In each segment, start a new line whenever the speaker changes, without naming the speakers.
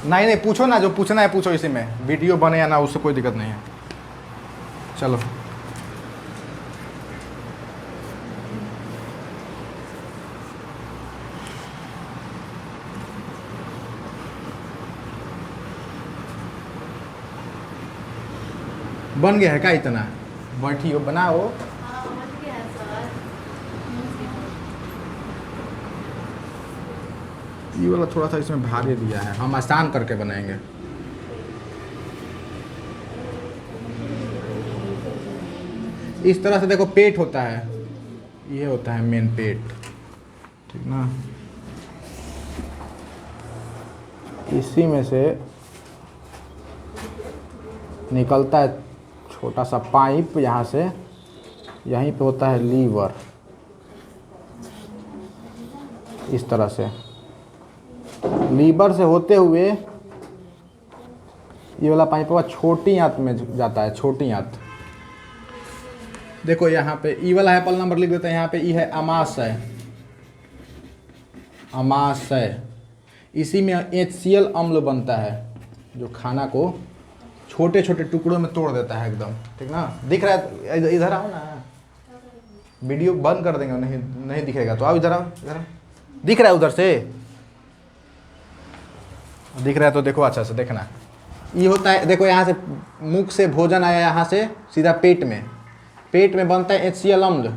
नहीं नहीं, पूछो ना, जो पूछना है पूछो, इसी में वीडियो बने या ना, उससे कोई दिक्कत नहीं है। चलो बन गया है क्या इतना? बैठी हो, बनाओ।
हाँ बन गया है सर।
ये वाला थोड़ा सा इसमें भारी दिया है, हम आसान करके बनाएंगे। इस तरह से देखो, पेट होता है, ये होता है मेन पेट, ठीक ना। इसी में से निकलता है छोटा सा पाइप, यहाँ से यहीं पे होता है लीवर, इस तरह से लीवर से होते हुए ये वाला पाइप छोटी आंत में जाता है, छोटी आंत। देखो यहाँ पे ई वाला है, पल नंबर लिख देते हैं। यहाँ पे ई है अमाशय, अमाशय। इसी में HCl अम्ल बनता है, जो खाना को छोटे छोटे टुकड़ों में तोड़ देता है एकदम, ठीक ना। दिख रहा है? इधर आओ ना, वीडियो बंद कर देंगे, नहीं नहीं दिखेगा तो आओ इधर आओ, इधर आओ। दिख रहा है उधर से? दिख रहा है तो देखो अच्छा से देखना। ये होता है, देखो यहाँ से मुख से भोजन आया, यहाँ से सीधा पेट में, पेट में बनता है HCl अम्ल।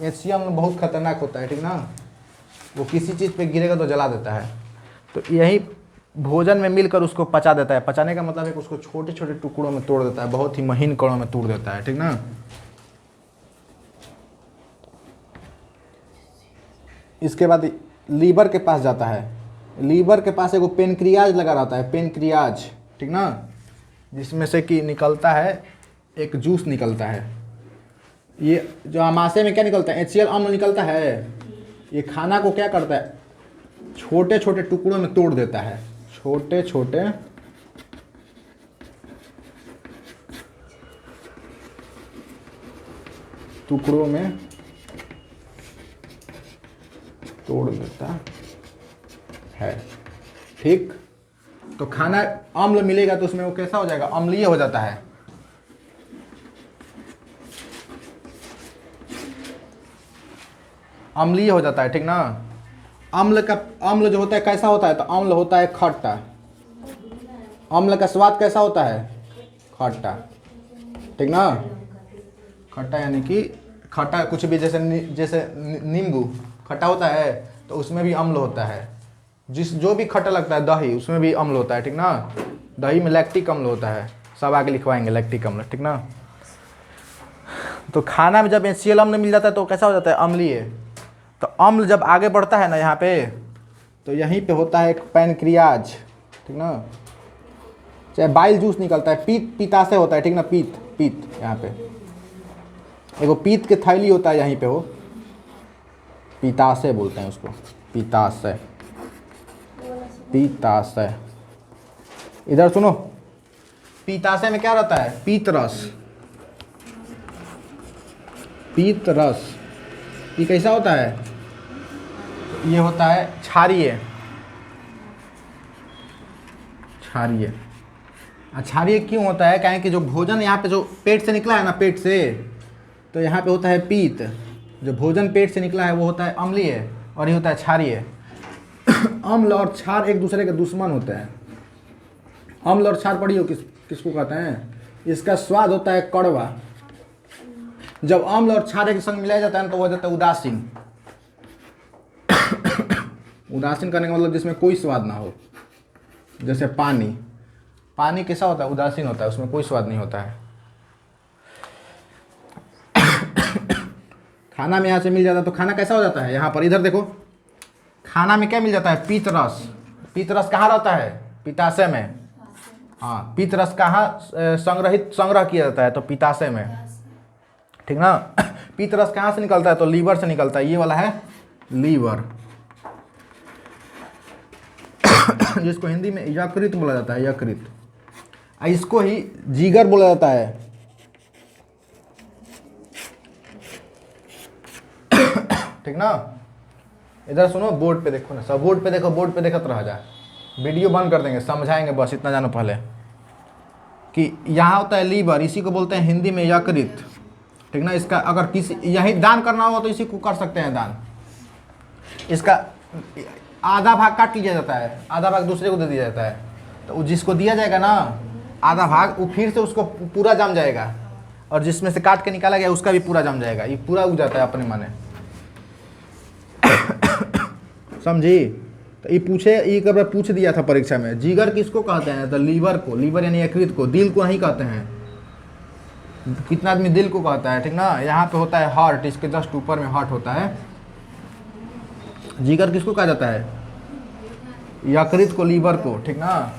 HCl अम्ल बहुत खतरनाक होता है, ठीक ना। वो किसी चीज़ पे गिरेगा तो जला देता है। तो यही भोजन में मिलकर उसको पचा देता है। पचाने का मतलब है कि उसको छोटे छोटे टुकड़ों में तोड़ देता है, बहुत ही महीन कणों में तोड़ देता है, ठीक ना। इसके बाद लीवर के पास जाता है। लीवर के पास एगो पेनक्रियाज लगा रहता है, पेनक्रियाज, ठीक ना, जिसमें से कि निकलता है एक जूस निकलता है। ये जो आमाशय में क्या निकलता है? HCl अम्ल निकलता है। ये खाना को क्या करता है? छोटे छोटे टुकड़ों में तोड़ देता है, छोटे छोटे टुकड़ों में तोड़ देता है, ठीक। तो खाना अम्ल मिलेगा तो उसमें वो कैसा हो जाएगा? अम्लीय हो जाता है। अम्लीय हो जाता है, ठीक ना। अम्ल जो होता है कैसा होता है? तो अम्ल होता है खट्टा। अम्ल का स्वाद कैसा होता है? खट्टा, ठीक ना। खट्टा यानी कि खट्टा कुछ भी, जैसे नींबू खट्टा होता है, तो उसमें भी अम्ल होता है। जो भी खट्टा लगता है, दही, उसमें भी अम्ल होता है, ठीक ना। दही में लैक्टिक अम्ल होता है, सब आगे लिखवाएंगे लैक्टिक अम्ल, ठीक ना। तो खाना में जब HCl अम्ल मिल जाता है तो कैसा हो जाता है? अम्लीय। तो अम्ल जब आगे बढ़ता है ना यहाँ पे, तो यहीं पे होता है एक पैनक्रियाज, ठीक ना। चाहे बाइल जूस निकलता है, पीताशय होता है, ठीक ना। पीत यहाँ पे एगो पीत के थैली होता है, यहीं पे हो पीताशय बोलते हैं उसको, पीताशय, पीताशय। इधर सुनो, पीताशय में क्या रहता है? पीत रस, पीत रस। ये कैसा होता है? ये होता है क्षारीय, क्षारीय। क्षारीय क्यों होता है? क्या कि जो भोजन यहाँ पे जो पेट से निकला है ना, पेट से, तो यहाँ पे होता है पीत। जो भोजन पेट से निकला है वो होता है अम्लीय, और ये होता है क्षारीय। अम्ल और क्षार एक दूसरे के दुश्मन होते हैं। अम्ल और क्षार पढ़ियो किसको कहते हैं? इसका स्वाद होता है कड़वा। जब अम्ल और क्षार के संग मिलाया जाता है तो वो हो जाता है उदासीन। उदासीन करने का मतलब जिसमें कोई स्वाद ना हो। जैसे पानी कैसा होता है? उदासीन होता है, उसमें कोई स्वाद नहीं होता है। खाना में यहाँ से मिल जाता है तो खाना कैसा हो जाता है? यहाँ पर इधर देखो, खाना में क्या मिल जाता है? पीत रस। पीत रस कहाँ रहता है? पित्ताशय में। हाँ, पीत रस कहाँ संग्रह किया जाता है? तो पित्ताशय में, ठीक ना। पीत रस कहाँ से निकलता है? तो लीवर से निकलता है। ये वाला है लीवर, जिसको हिंदी में यकृत बोला जाता है, यकृत। इसको ही जिगर बोला जाता है, ठीक ना। इधर सुनो, बोर्ड पे देखो ना, सब बोर्ड पे देखो, बोर्ड पे देखत रह जा। वीडियो बंद कर देंगे, समझाएंगे, बस इतना जानो पहले कि यहाँ होता है लीवर, इसी को बोलते हैं हिंदी में यकृत, ठीक ना। इसका अगर किसी यही दान करना होगा तो इसी को कर सकते हैं दान। इसका आधा भाग काट लिया जाता है, आधा भाग दूसरे को दे दिया जाता है, तो जिसको दिया जाएगा ना आधा भाग, वो फिर से उसको पूरा जम जाएगा, और जिसमें से काट के निकाला गया उसका भी पूरा जम जाएगा, ये पूरा उग जाता है अपने माने। समझी। तो ये कभी पूछ दिया था परीक्षा में, जिगर किसको कहते हैं, तो लीवर को, लीवर यानी यकृत को, दिल को नहीं कहते हैं। कितना आदमी दिल को कहता है, ठीक ना। यहाँ पे होता है हार्ट, इसके जस्ट ऊपर में हार्ट होता है। जिगर किसको कहा जाता है, यकृत को, लीवर को, ठीक ना।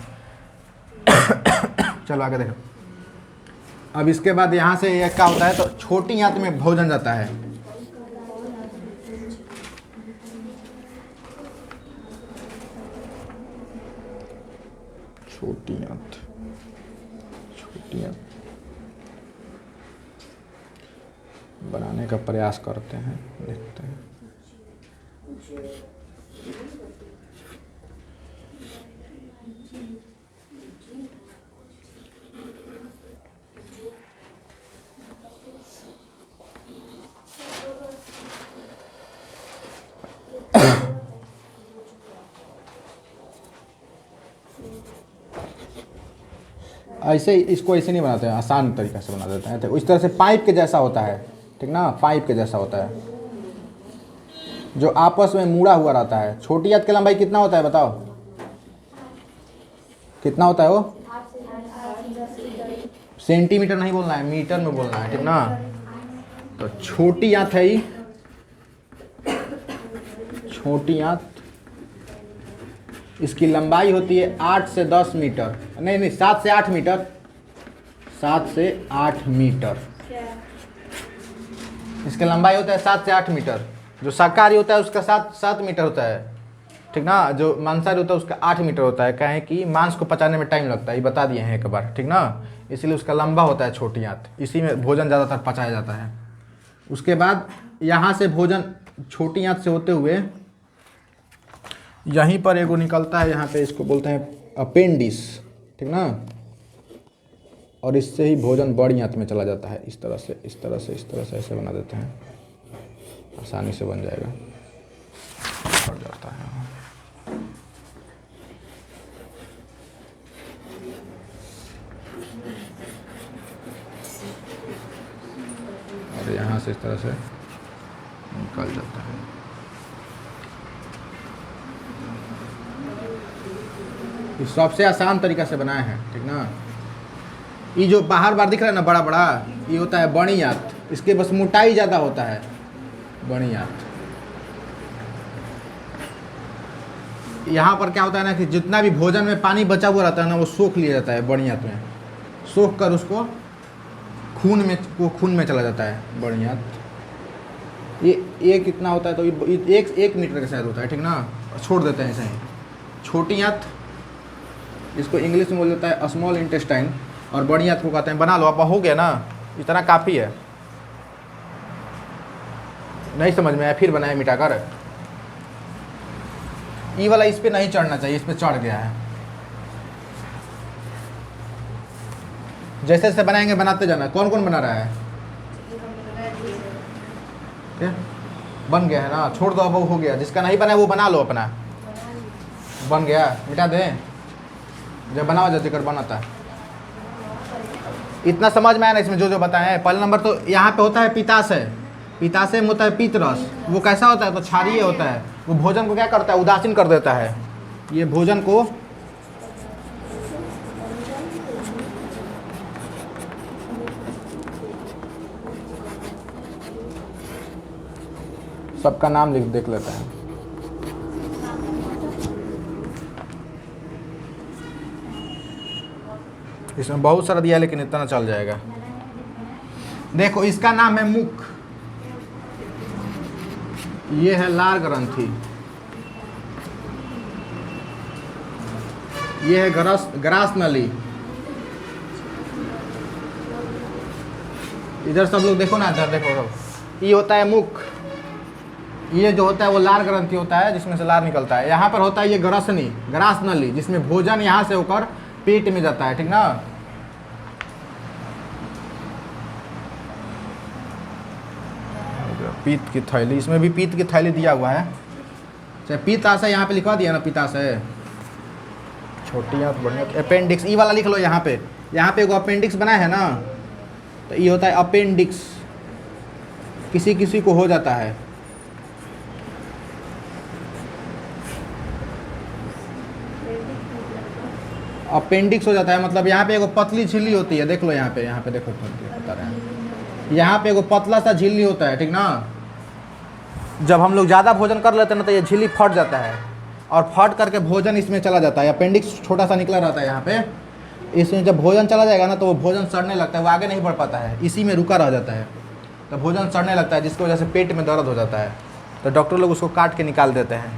चलो आगे देखो। अब इसके बाद यहाँ से ये क्या होता है, तो छोटी आंत में भोजन जाता है। छोटी आंत बनाने का प्रयास करते हैं, देखते हैं। ऐसे इसको ऐसे नहीं बनाते हैं, आसान तरीका से बना देते हैं। तो इस तरह से पाइप के जैसा होता है, ठीक ना, पाइप के जैसा होता है जो आपस में मुड़ा हुआ रहता है। छोटी आंत की लंबाई कितना होता है बताओ, कितना होता है वो? सेंटीमीटर नहीं बोलना है, मीटर में बोलना है, ठीक ना। तो छोटी आंत है, छोटी आंत, इसकी लंबाई होती है 8 से 10 मीटर, नहीं 7 से 8 मीटर, 7 से 8 मीटर इसकी लंबाई होता है, 7 से 8 मीटर। जो शाकाहारी होता है उसका 7 मीटर होता है, ठीक ना। जो मांसाहारी होता है उसका 8 मीटर होता है। कहें कि मांस को पचाने में टाइम लगता है, ये बता दिए हैं एक बार, ठीक ना। इसीलिए उसका लंबा होता है छोटी आंत, इसी में भोजन ज़्यादातर पचाया जाता है। उसके बाद यहाँ से भोजन छोटी आंत से होते हुए यहीं पर एगो निकलता है, यहाँ पे इसको बोलते हैं अपेंडिस, ठीक ना। और इससे ही भोजन बड़ी आंत में चला जाता है। इस तरह से, इस तरह से, इस तरह से ऐसे बना देते हैं, आसानी से बन जाएगा, बढ़ जाता है। और यहाँ से इस तरह से निकल जाता है। ये सबसे आसान तरीका से बनाए हैं, ठीक ना। ये जो बाहर दिख रहा है ना बड़ा बड़ा, ये होता है बड़ी आंत, इसके बस मोटाई ज़्यादा होता है, बड़ी आंत। यहाँ पर क्या होता है ना कि जितना भी भोजन में पानी बचा हुआ रहता है ना, वो सोख लिया जाता है बड़ी आंत में, सोख कर उसको खून में चला जाता है बड़ी आंत। ये कितना होता है, तो ये 1 मीटर का शायद होता है, ठीक ना। छोड़ देते हैं ऐसे ही। छोटी आंत, इसको इंग्लिश में बोल देता है स्मॉल इंटेस्टाइन, और बड़ी आंत को कहते हैं। बना लो, अब हो गया ना, इतना काफ़ी है। नहीं समझ में आया फिर बनाए मिटाकर। ये वाला इस पे नहीं चढ़ना चाहिए, इस पे चढ़ गया है। जैसे जैसे बनाएंगे बनाते जाना। कौन कौन बना रहा है? क्या बन गया है ना, छोड़ दो, अब वो हो गया। जिसका नहीं बना है वो बना लो अपना, बन गया, मिटा दें। जब बनाओ जब जिक्र बनाता, इतना समझ में आया ना इसमें जो जो बताए हैं। पहला नंबर तो यहाँ पे होता है पित्ताशय, पित्ताशय में होता है पित्त रस। वो कैसा होता है, तो क्षारीय होता है। वो भोजन को क्या करता है, उदासीन कर देता है। ये भोजन को सबका नाम लिख देख लेते हैं। इसमें बहुत सारा दिया है लेकिन इतना चल जाएगा। देखो इसका नाम है मुख, ये है लार ग्रंथि, ये है ग्रास नली। इधर सब लोग देखो ना, इधर देखो, ये होता है मुख, ये जो होता है वो लार ग्रंथि होता है जिसमें से लार निकलता है। यहाँ पर होता है ये ग्रसनी, ग्रास नली, जिसमें भोजन यहाँ से होकर पेट में जाता है, ठीक ना। पीत की थैली, इसमें भी पीत की थैली दिया हुआ है। चाहे पित्ताशय यहाँ पे लिखवा दिया ना, पित्ताशय छोटी या बढ़िया। अपेंडिक्स ई वाला लिख लो यहाँ पे एगो अपेंडिक्स बना है ना, तो ये होता है अपेंडिक्स, किसी किसी को हो जाता है। अपेंडिक्स हो जाता है मतलब यहाँ पे एगो पतली झिल्ली होती है, देख लो यहाँ पे देखो बता रहे हैं, यहाँ पे एगो पतला सा झिल्ली होता है, ठीक ना। जब हम लोग ज़्यादा भोजन कर लेते हैं ना तो ये झिल्ली फट जाता है और फट करके भोजन इसमें चला जाता है। अपेंडिक्स छोटा सा निकला रहता है यहाँ पे, इसमें जब भोजन चला जाएगा ना तो वो भोजन सड़ने लगता है, वो आगे नहीं बढ़ पाता है, इसी में रुका रह जाता है, तो भोजन सड़ने लगता है, जिसकी वजह से पेट में दर्द हो जाता है। तो डॉक्टर लोग उसको काट के निकाल देते हैं,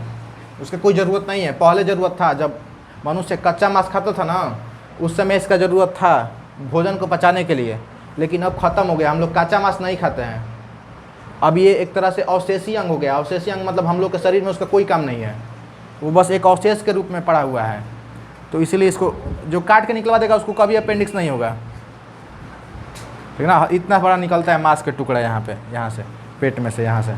उसकी कोई ज़रूरत नहीं है। पहले ज़रूरत था, जब मनुष्य कच्चा मांस खाता था ना, उस समय इसका ज़रूरत था भोजन को पचाने के लिए, लेकिन अब ख़त्म हो गया। हम लोग कच्चा मांस नहीं खाते हैं। अब ये एक तरह से अवशेषी अंग हो गया। अवशेषी अंग मतलब हम लोग के शरीर में उसका कोई काम नहीं है, वो बस एक अवशेष के रूप में पड़ा हुआ है। तो इसीलिए इसको जो काट के निकलवा देगा उसको कभी अपेंडिक्स नहीं होगा, ठीक ना। इतना बड़ा निकलता है मांस के टुकड़ा यहाँ पे, यहाँ से पेट में से, यहाँ से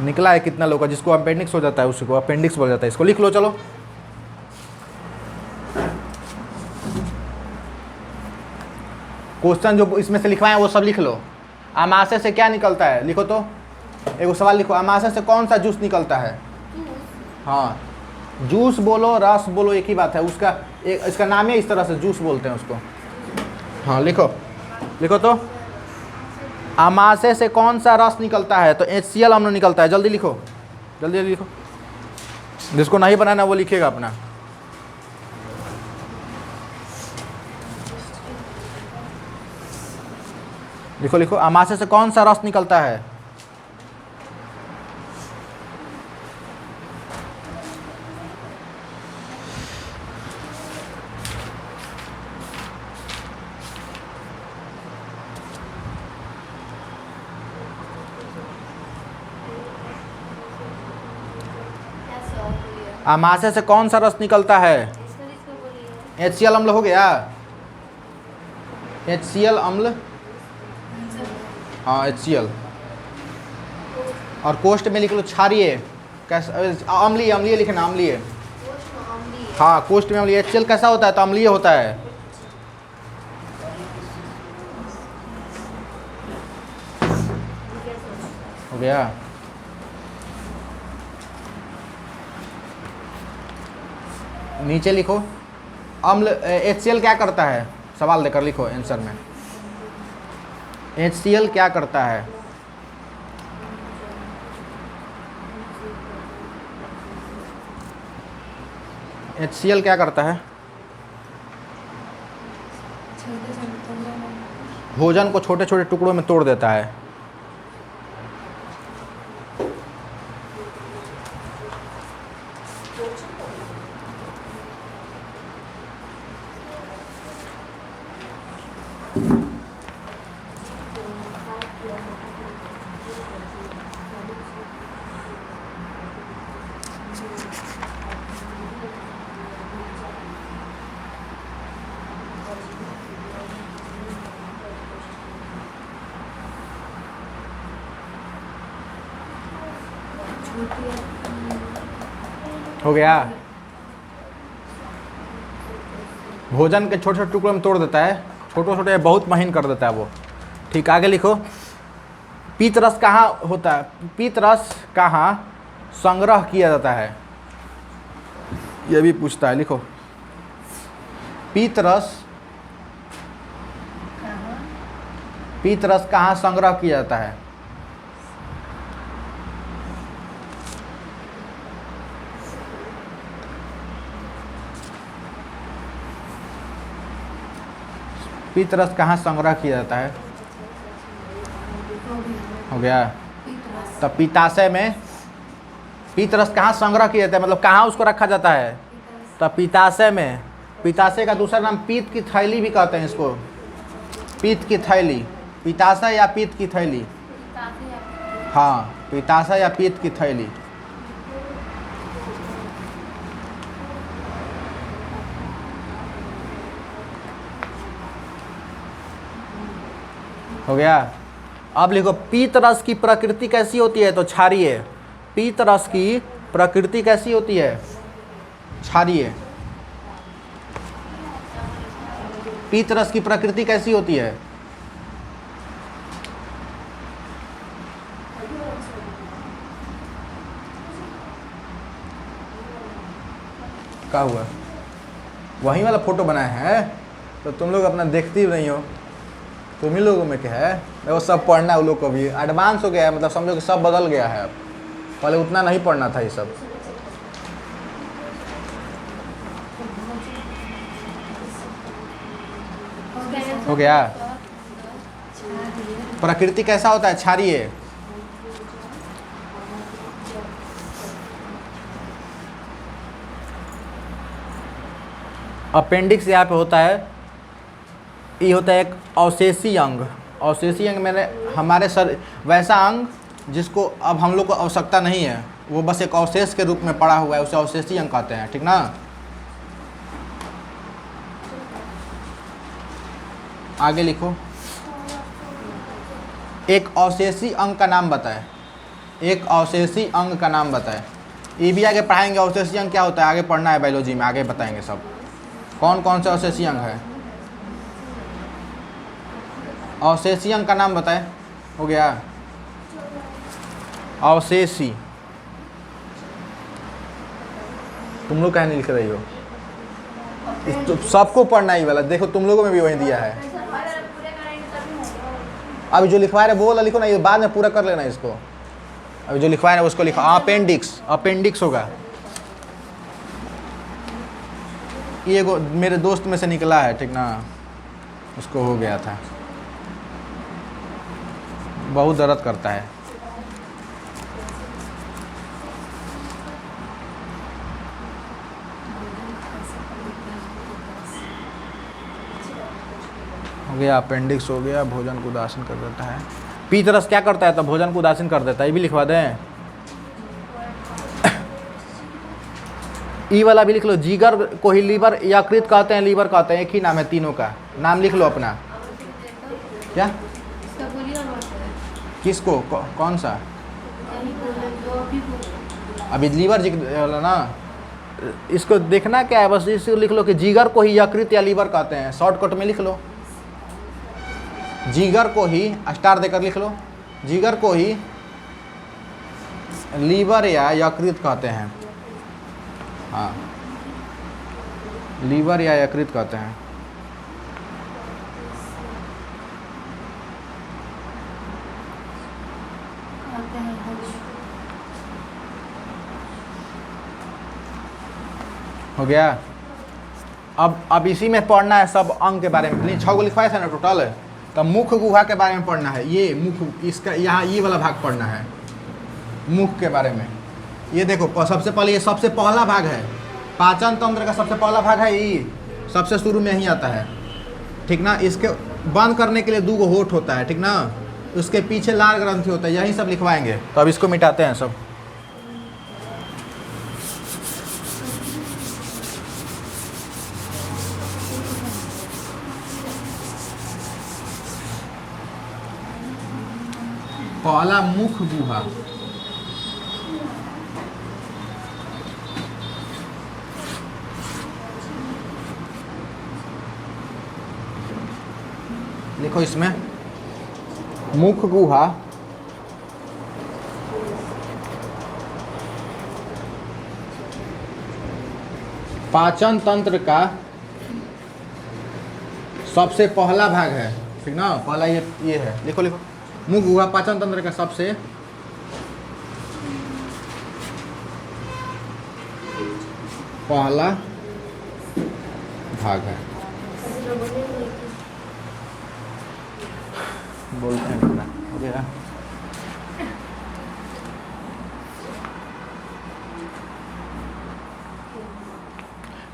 निकला है कितना लोग का जिसको अपेंडिक्स हो जाता है, उसको अपेंडिक्स बोल जाता है। इसको लिख लो, चलो। क्वेश्चन जो इसमें से लिखवाए वो सब लिख लो। आमाशय से क्या निकलता है, लिखो तो। एगो सवाल लिखो, आमाशय से कौन सा जूस निकलता है। हाँ, जूस बोलो रस बोलो एक ही बात है, उसका इसका नाम है, इस तरह से जूस बोलते हैं उसको। हाँ लिखो तो। आमाशय से कौन सा रस निकलता है, तो HCl अम्ल निकलता है। जल्दी लिखो, जल्दी लिखो, जिसको नहीं बनाना वो लिखेगा अपना। लिखो, आमाशय से कौन सा रस निकलता है।
क्या सॉल्व बोलिए?
आमाशय से कौन सा रस निकलता है।
इसको बोलिए।
HCl अम्ल हो गया, HCl अम्ल, हाँ HCl। और कोष्ठ में लिख लो क्षारीय, कैसा, अम्लीय लिखना, अम्लीय। हाँ, कोष्ठ में अम्लीय। HCl कैसा होता है, तो अम्लीय होता है। हो गया। नीचे लिखो, अम्ल HCl क्या करता है, सवाल देकर लिखो आंसर में। HCl क्या करता है। HCl क्या करता है, भोजन को छोटे छोटे टुकड़ों में तोड़ देता है। हो गया। भोजन के छोटे छोटे टुकड़ों में तोड़ देता है, छोटे छोटे बहुत महीन कर देता है वो। ठीक, आगे लिखो। पीत रस कहाँ होता है, पीत रस कहाँ संग्रह किया जाता है, ये भी पूछता है। लिखो, पीत रस कहाँ संग्रह किया जाता है। पीत रस कहाँ संग्रह किया जाता है। हो गया। तो पित्ताशय में पीत रस कहाँ संग्रह किया जाता है, मतलब कहाँ उसको रखा जाता है, तो पित्ताशय में। पित्ताशय का दूसरा नाम पीत की थैली भी कहते हैं इसको, पीत की थैली, पित्ताशय या पीत की थैली। हाँ, पित्ताशय या पित्त की थैली। हो गया। अब लिखो पीत रस की प्रकृति कैसी होती है, तो क्षारीय। पीत रस की प्रकृति कैसी होती है, क्षारीय। पीत रस की प्रकृति कैसी होती है, क्या हुआ, वही वाला फोटो बनाया है तो तुम लोग अपना देखती नहीं हो। तुम ही लोगों में क्या है, देखो सब पढ़ना है उन लोग को भी, एडवांस हो गया है, मतलब समझो कि सब बदल गया है अब, पहले उतना नहीं पढ़ना था ये सब। हो गया। प्रकृति कैसा होता है, क्षारीय। अपेंडिक्स यहाँ पे होता है, ये होता है एक अवशेषी अंग। अवशेषी अंग मैंने हमारे वैसा अंग जिसको अब हम लोग को आवश्यकता नहीं है, वो बस एक अवशेष के रूप में पड़ा हुआ है, उसे अवशेषी अंग कहते हैं, ठीक ना। आगे लिखो, एक अवशेषी अंग का नाम बताए। एक अवशेषी अंग का नाम बताए। ये भी आगे पढ़ाएंगे, अवशेषी अंग क्या होता है, आगे पढ़ना है बायोलॉजी में, आगे बताएंगे सब कौन कौन से अवशेषी अंग है। अवशेषी अंग का नाम बताए। हो गया, अवशेषी। तुम लोग क्या नहीं लिख रही हो, तो सबको पढ़ना ही वाला, देखो तुम लोगों में भी वही दिया है। अभी जो लिखवा रहे वो वाला लिखो ना, ये बाद में पूरा कर लेना इसको। अभी जो लिखवा रहे उसको लिखो, अपेंडिक्स। अपेंडिक्स होगा, ये मेरे दोस्त में से निकला है, ठीक ना, उसको हो गया था, बहुत दर्द करता है। हो गया, अपेंडिक्स हो गया। भोजन को उदासीन कर देता है। पीत रस क्या करता है, तो भोजन को उदासीन कर देता है, ये भी लिखवा दें। ई वाला भी लिख लो, जिगर को ही लीवर यकृत कहते हैं, लीवर कहते हैं, एक ही नाम है, तीनों का नाम लिख लो अपना। क्या, किसको, कौन सा, अभी लीवर वाला ना, इसको देखना क्या है, बस इसको लिख लो कि जिगर को ही यकृत या लीवर कहते हैं, शॉर्टकट में लिख लो। जिगर को ही स्टार देकर लिख लो, जिगर को ही लीवर या यकृत कहते हैं। हाँ, लीवर या यकृत कहते हैं। हो गया। अब इसी में पढ़ना है सब अंग के बारे में। 6 को लिखवाए थे ना टोटल, तो मुख गुहा के बारे में पढ़ना है। ये मुख, इसका यहाँ ये वाला भाग पढ़ना है, मुख के बारे में। ये देखो, सबसे पहले, ये सबसे पहला भाग है, पाचन तंत्र का सबसे पहला भाग है, ये सबसे शुरू में ही आता है, ठीक ना। इसके बंद करने के लिए 2 होठ होता है, ठीक ना, उसके पीछे लाल ग्रंथि होता है, यही सब लिखवाएंगे। तो अब इसको मिटाते हैं सब। पहला मुख गुहा, लिखो इसमें, मुख गुहा पाचन तंत्र का सबसे पहला भाग है, ठीक ना। पहला ये है, लिखो लिखो, मुख गुहा पाचन तंत्र का सबसे पहला भाग है। बोलते हैं पूरा हो गया।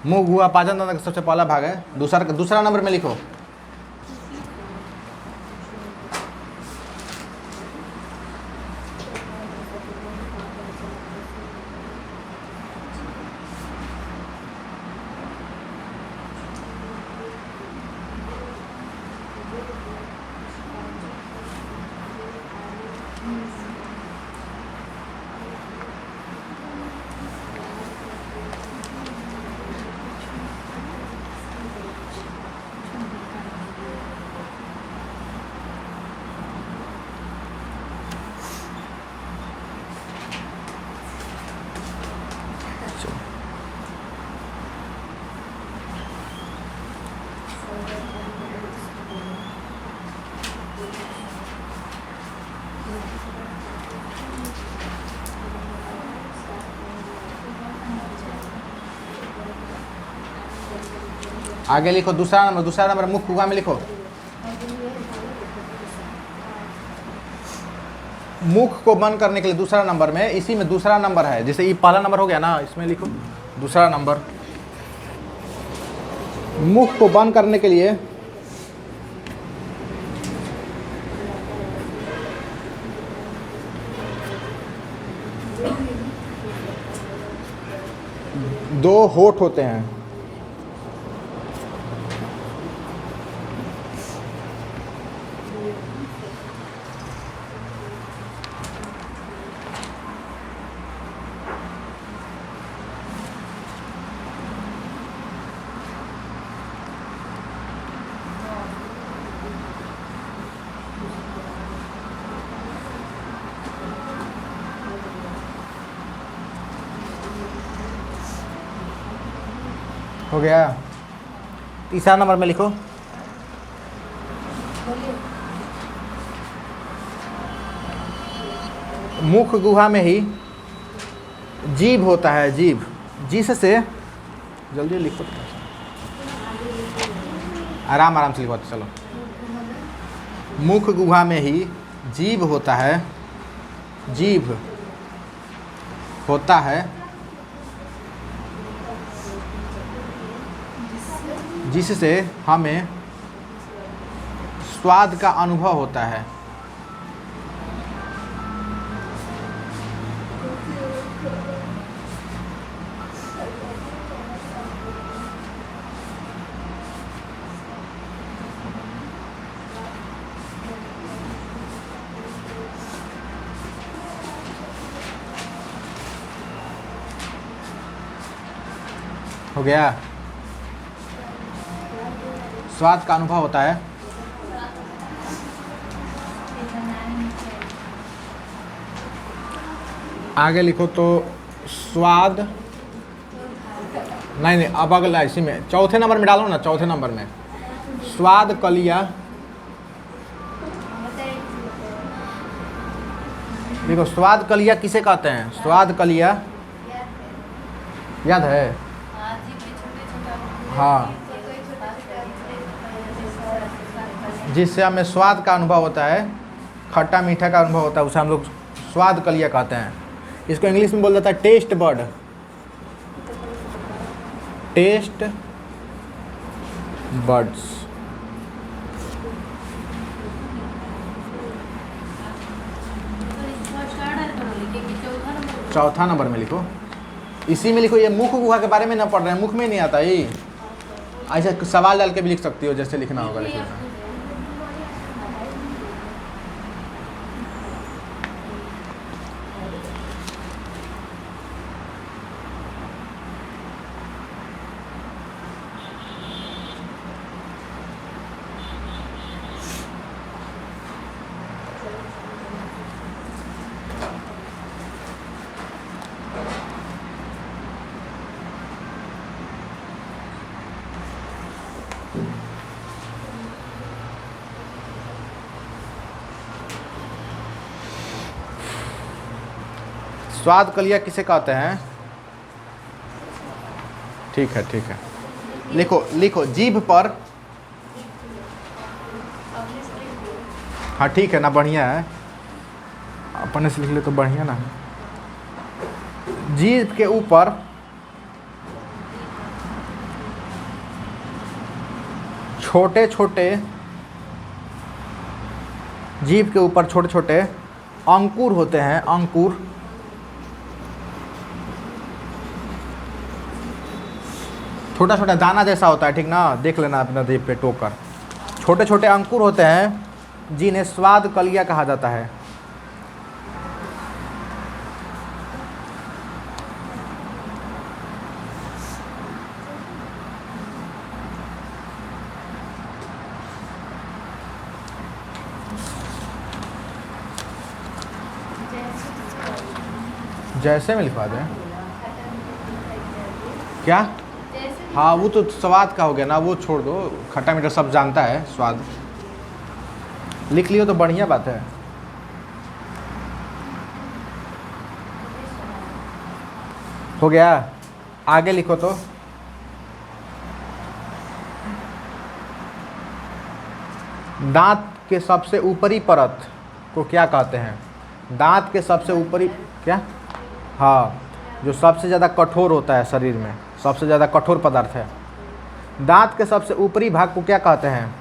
मुख गुहा पाचन तंत्र का सबसे पहला भाग है। दूसरा नंबर में लिखो, आगे लिखो दूसरा नंबर मुख गुहा में लिखो। मुख को बंद करने के लिए दूसरा नंबर में, इसी में दूसरा नंबर है, जैसे ये पहला नंबर हो गया ना, इसमें लिखो दूसरा नंबर। मुख को बंद करने के लिए दो होठ होते हैं। हो गया। तीसरा नंबर में लिखो। मुख गुहा में ही जीभ होता है, जीभ, जिससे, जल्दी लिखो, आराम आराम से लिखो, चलो। मुख गुहा में ही जीभ होता है, जीभ होता है, जिससे हमें स्वाद का अनुभव होता है। हो गया। स्वाद का अनुभव होता है। आगे लिखो तो स्वाद, नहीं अब अगला इसी में चौथे नंबर में डालो ना, चौथे नंबर में स्वाद कलिया। देखो स्वाद कलिया किसे कहते हैं? स्वाद कलिया याद है? हाँ, जिससे हमें स्वाद का अनुभव होता है, खट्टा मीठा का अनुभव होता है, उसे हम लोग स्वाद कलिया कहते हैं। इसको इंग्लिश में बोल जाता है टेस्ट बड, टेस्ट बड्स। चौथा नंबर में लिखो, इसी में लिखो। ये मुख गुहा के बारे में ना पढ़ रहे हैं, मुख में नहीं आता ये, ऐसा सवाल डाल के भी लिख सकती हो, जैसे लिखना होगा लिख लेना। स्वाद कलिया किसे कहते हैं? ठीक है ठीक है, लिखो लिखो जीभ पर। हाँ ठीक है ना, बढ़िया है, अपने से लिख ले तो बढ़िया ना। जीभ के ऊपर छोटे छोटे, जीभ के ऊपर छोटे छोटे अंकुर होते हैं, अंकुर। छोटा छोटा दाना जैसा होता है, ठीक ना, देख लेना अपना जीभ पे टोकर। छोटे छोटे अंकुर होते हैं जिन्हें स्वाद कलिया कहा जाता है। जैसे में लिखवा दें क्या? हाँ वो तो स्वाद का हो गया ना, वो छोड़ दो, खट्टा मीठा सब जानता है स्वाद। लिख लियो तो बढ़िया बात है। हो गया, आगे लिखो तो। दांत के सबसे ऊपरी परत को क्या कहते हैं? दांत के सबसे ऊपरी क्या? हाँ, जो सबसे ज़्यादा कठोर होता है शरीर में, सबसे ज़्यादा कठोर पदार्थ है। दांत के सबसे ऊपरी भाग को क्या कहते हैं?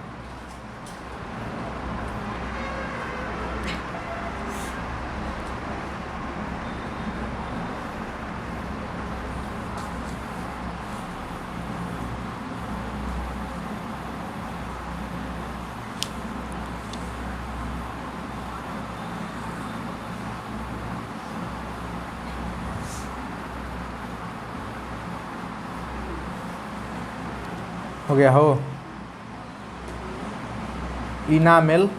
हो गया हो? इनामेल,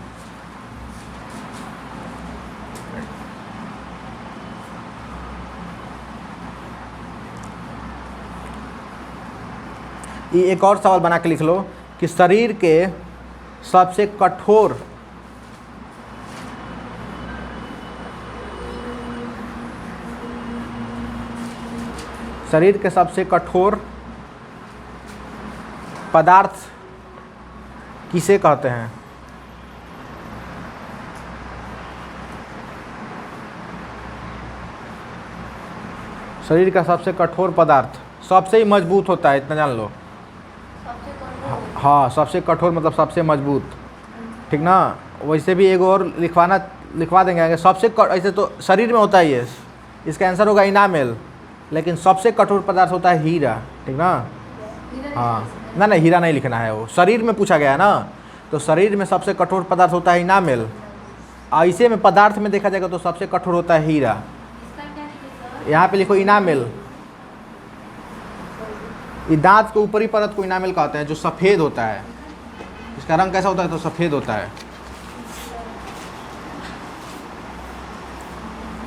ये एक और सवाल बना के लिख लो कि शरीर के सबसे कठोर पदार्थ किसे कहते हैं? शरीर का सबसे कठोर पदार्थ सबसे ही मजबूत होता है, इतना जान लो।
सबसे कठोर।
हाँ, सबसे कठोर मतलब सबसे मजबूत, ठीक ना? वैसे भी एक और लिखवा देंगे आगे। ऐसे तो शरीर में होता है ये, इसका आंसर होगा इनामेल, लेकिन सबसे कठोर पदार्थ होता है हीरा, ठीक ना? हाँ, ना हीरा नहीं लिखना है, वो शरीर में पूछा गया है ना, तो शरीर में सबसे कठोर पदार्थ होता है इनामेल। ऐसे में पदार्थ में देखा जाएगा तो सबसे कठोर होता है हीरा।
इसका क्या लिखेगा?
यहाँ पे लिखो इनामेल। ये दांत के ऊपरी परत को इनामेल कहते हैं, जो सफ़ेद होता है। इसका रंग कैसा होता है? तो सफ़ेद होता है।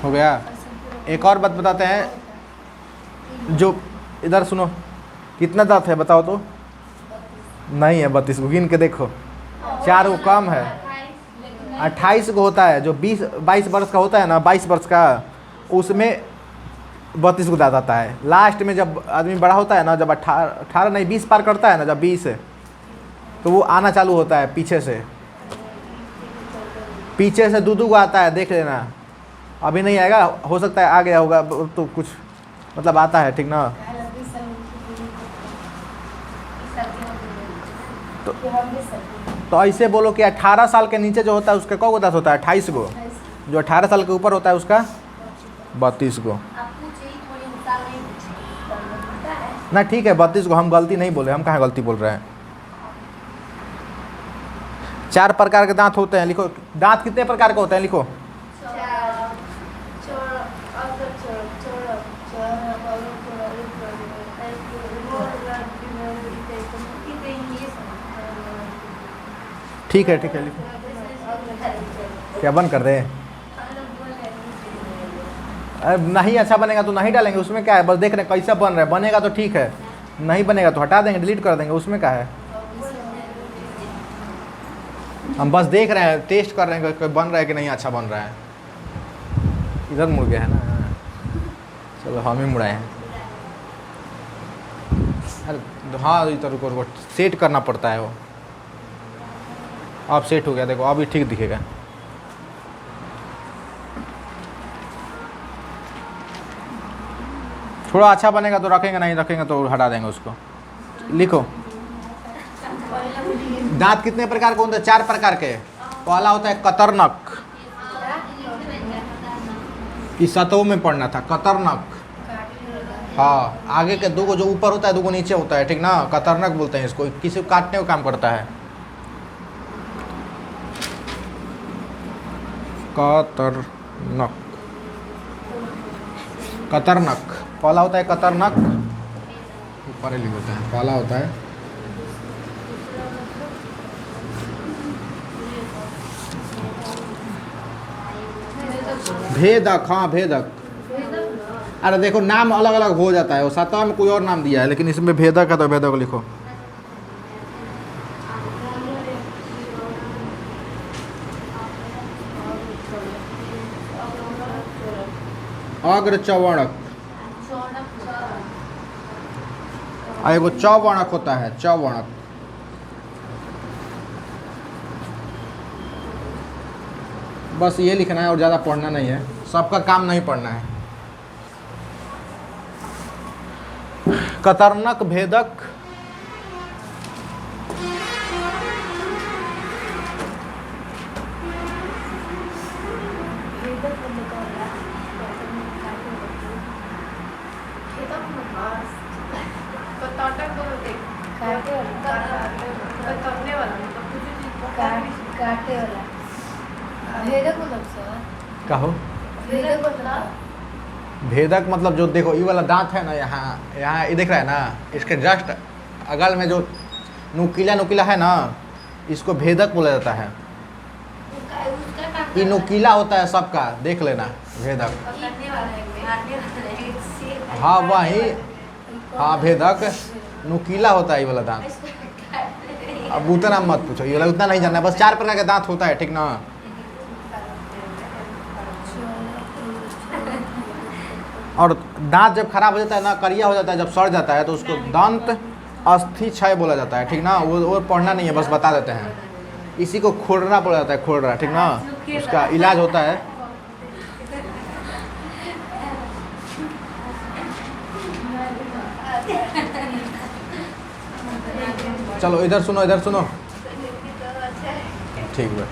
हो गया? एक और बात बताते हैं, जो इधर सुनो, कितना दांत है बताओ तो? नहीं है 32 को, गिन के देखो, 4 को कम है। 28 को होता है, जो 22 वर्ष का होता है ना, 22 वर्ष का, उसमें 32 को दांत आता है। लास्ट में जब आदमी बड़ा होता है ना, जब 18 नहीं 20 पार करता है ना, जब 20 तो वो आना चालू होता है पीछे से दूधू को आता है, देख लेना। अभी नहीं आएगा, हो सकता है आ गया होगा, तो कुछ मतलब आता है, ठीक ना? तो ऐसे बोलो कि 18 साल के नीचे जो होता है उसका कौ दांत होता है? 28 को। जो 18 साल के ऊपर होता है उसका 32 को। ना ठीक है, 32 को हम गलती नहीं बोले, हम कहाँ गलती बोल रहे हैं। 4 प्रकार के दांत होते हैं, लिखो। दांत कितने प्रकार के होते हैं? लिखो। ठीक है लिखो। क्या बंद कर दे? नहीं अच्छा बनेगा तो नहीं डालेंगे, उसमें क्या है? बस देख रहे हैं कैसा बन रहा है, बनेगा तो ठीक है, नहीं बनेगा तो हटा देंगे, डिलीट कर देंगे, उसमें क्या है? हम बस देख रहे हैं, टेस्ट कर रहे हैं कि बन रहा है कि नहीं अच्छा बन रहा है। इधर मुड़ गया है ना, चलो हम ही मुड़ाए हैं। अरे हाँ, इधर रुको, सेट करना पड़ता है वो। अब सेट हो गया, देखो अभी ठीक दिखेगा। थोड़ा अच्छा बनेगा तो रखेंगे, नहीं रखेंगे तो हटा देंगे उसको। लिखो। दांत कितने प्रकार के होते हैं? 4 प्रकार के। पहला होता है कतरनक, इस सतों में पढ़ना था, कतरनक। हाँ, आगे के 2 को जो ऊपर होता है, 2 को नीचे होता है, ठीक ना? कतरनक बोलते हैं इसको, किसी को काटने का काम करता है। कतरनक पहला होता है कतरनक, ऊपर लिख होता है। पहला होता है भेदक। हाँ, भेदक। अरे देखो, नाम अलग अलग हो जाता है, वो 7वां में कोई और नाम दिया है, लेकिन इसमें भेदक है तो भेदक लिखो। अग्रचवर्णक, एगो चवर्णक होता है, चवर्णक। बस ये लिखना है और ज़्यादा पढ़ना नहीं है, सबका काम नहीं पढ़ना है। कतरनक भेदक
काटे वाला भेदक मतलब सर
कहो।
भेदक मतलब
भेदक मतलब जो देखो ये वाला दांत है ना, यहाँ यहाँ ये दिख रहा है ना, इसके जस्ट अगल में जो नुकीला नुकीला है ना, इसको भेदक बोला जाता है। ये नुकीला होता है सबका, देख लेना भेदक। हाँ वही, हाँ भेदक नुकीला होता है ये वाला दांत। अब उतना मत पूछो, ये वाला उतना नहीं जानना है, बस 4 प्रकार का दांत होता है, ठीक ना। और दांत जब खराब हो जाता है ना, करिया हो जाता है, जब सड़ जाता है तो उसको दंत अस्थि क्षय बोला जाता है, ठीक ना। वो पढ़ना नहीं है, बस बता देते हैं। इसी को खोड़ना बोला जाता है, खोड़ना, ठीक ना। उसका इलाज होता है। चलो इधर सुनो, इधर सुनो, ठीक है।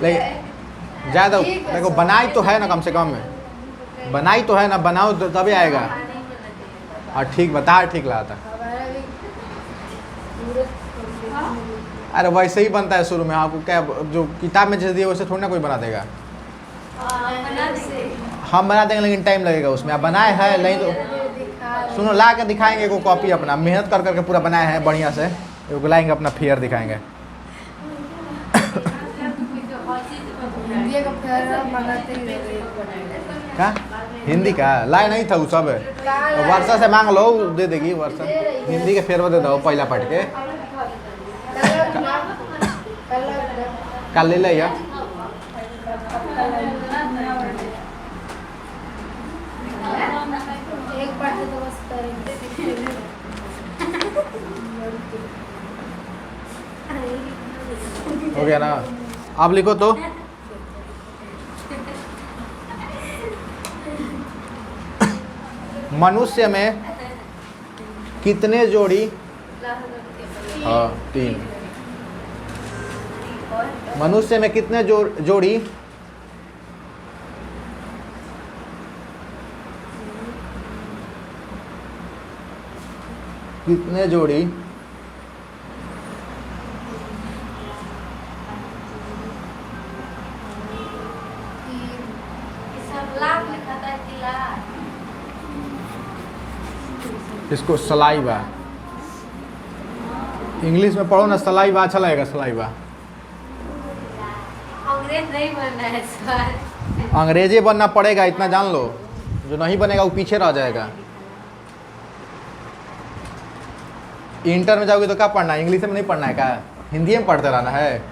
लेकिन ज़्यादा देखो, बनाई तो है ना, कम से कम बनाई तो है ना, बनाओ तो तभी आएगा। और ठीक बता, ठीक लगा था। अरे वैसे ही बनता है शुरू में, आपको क्या जो किताब में जैसे दिए वैसे थोड़ी ना कोई बना देगा। हम बना देंगे लेकिन टाइम लगेगा उसमें। आप बनाए हैं नहीं तो सुनो, ला के दिखाएंगे को कॉपी अपना, मेहनत कर करके पूरा बनाए हैं बढ़िया से, वो लाएंगे अपना फियर दिखाएंगे। क्या हिंदी का लाए नहीं था वो सब, वर्षा से मांग लो, दे देगी वर्षा। हिंदी के फेरवा दे दो पहला पढ़ के, कल ले लिया। हो गया ना, अब लिखो तो। मनुष्य में कितने जोड़ी, हाँ 3, मनुष्य में कितने जोड़ी कितने जोड़ी इसको सलाइवा, इंग्लिश में पढ़ो ना, सलाइवा अच्छा लगेगा, सलाइवा।
अंग्रेज नहीं बनना है सर।
अंग्रेजी बनना पड़ेगा, इतना जान लो। जो नहीं बनेगा वो पीछे रह जाएगा। इंटर में जाओगे तो क्या पढ़ना है, इंग्लिश में नहीं पढ़ना है क्या, हिंदी में पढ़ते रहना है।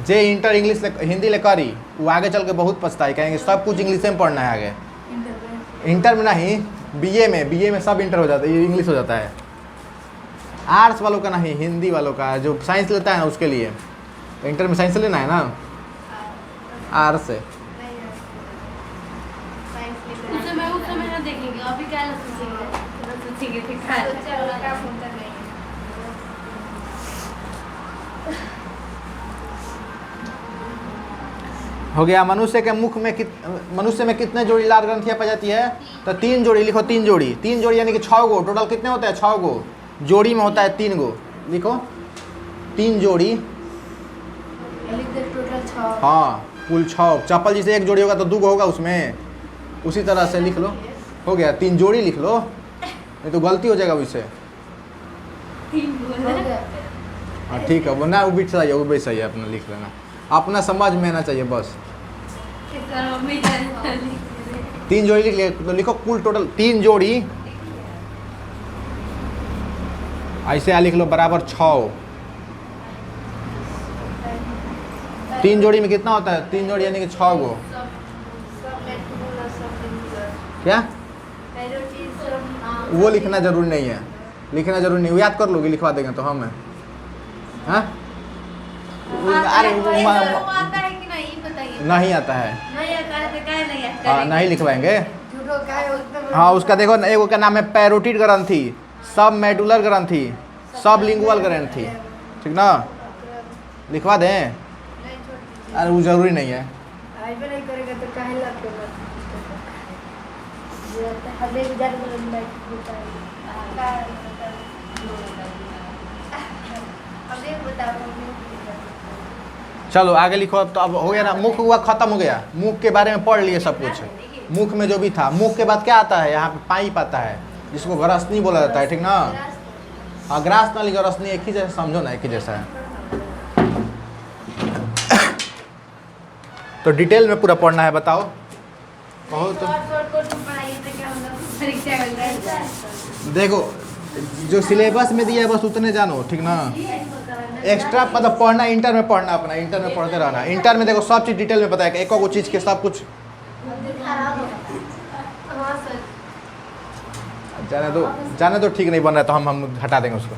जे इंटर इंग्लिश हिंदी ले करी वो आगे चल के बहुत पछताई, कहेंगे सब कुछ इंग्लिश में पढ़ना है आगे। इंटर में नहीं, बीए में सब इंटर हो जाता है, इंग्लिश हो जाता है। आर्ट्स वालों का नहीं, हिंदी वालों का, जो साइंस लेता है ना उसके लिए। तो इंटर में साइंस लेना है ना, आर्ट्स से।
उस समय ना देखेंगे, अभी क्या
हो गया। मनुष्य में कितने जोड़ी लाल ग्रंथियां पाई जाती है, तो 3 जोड़ी लिखो। 3 जोड़ी, 3 जोड़ी यानी कि 6 गो। टोटल कितने होते हैं, 6 गो। जोड़ी में होता है 3 गो, लिखो 3 जोड़ी। हाँ कुल 6। चप्पल जिसे 1 जोड़ी होगा तो 2 गो होगा उसमें, उसी तरह से लिख लो। हो गया, 3 जोड़ी लिख लो, नहीं तो गलती हो जाएगा उससे। हाँ ठीक है, वो ना वो भी सही है, वो भी सही है, अपना लिख लेना, अपना समझ में आना चाहिए बस। 3 जोड़ी लिख ले तो लिखो कुल टोटल 3 जोड़ी, ऐसे लिख लो बराबर 6। 3 जोड़ी में कितना होता है, 3 जोड़ी यानी कि 6 गो। क्या वो लिखना जरूरी नहीं है, लिखना जरूरी नहीं, वो याद कर लोगे, लिखवा देंगे तो हम है। हाँ? अरे
बताइए।
नहीं आता है।
नहीं आता है तो काहे नहीं आता?
हाँ नहीं लिखवाएंगे।
झूठो काहे उसमें?
हाँ उसका देखो ना, एगो का नाम है पैरोटिड ग्रंथि, सब मेडुलर ग्रंथि, सब लिंगुअल ग्रंथि, ठीक ना, लिखवा दें?
नहीं छोड़।
अरे वो जरूरी नहीं है।
आज भी नहीं करेगा तो काहे लगते हो? हमें भी जाने वाला नहीं बताइए। हमें बताओ।
चलो आगे लिखो। अब तो अब हो गया ना, मुख हुआ खत्म हो गया, मुख के बारे में पढ़ लिए सब कुछ। मुख में जो भी था, मुख के बाद क्या आता है? यहाँ पे पाइप आता है जिसको ग्रसनी बोला जाता है, ठीक ना। हाँ ग्रास नाली ग्रसनी एक ही जैसा, समझो ना, एक ही जैसा है। तो डिटेल में पूरा पढ़ना है, बताओ कहो तो। देखो जो सिलेबस में दिया है बस उतने जानो, ठीक ना। एक्स्ट्रा मतलब पढ़ना, इंटर में पढ़ना, अपना इंटर में पढ़ते रहना। इंटर में देखो सब चीज़ डिटेल में बताया, एक एक चीज़ के सब कुछ। जाने दो ठीक नहीं बन रहा है तो हम हटा देंगे उसको।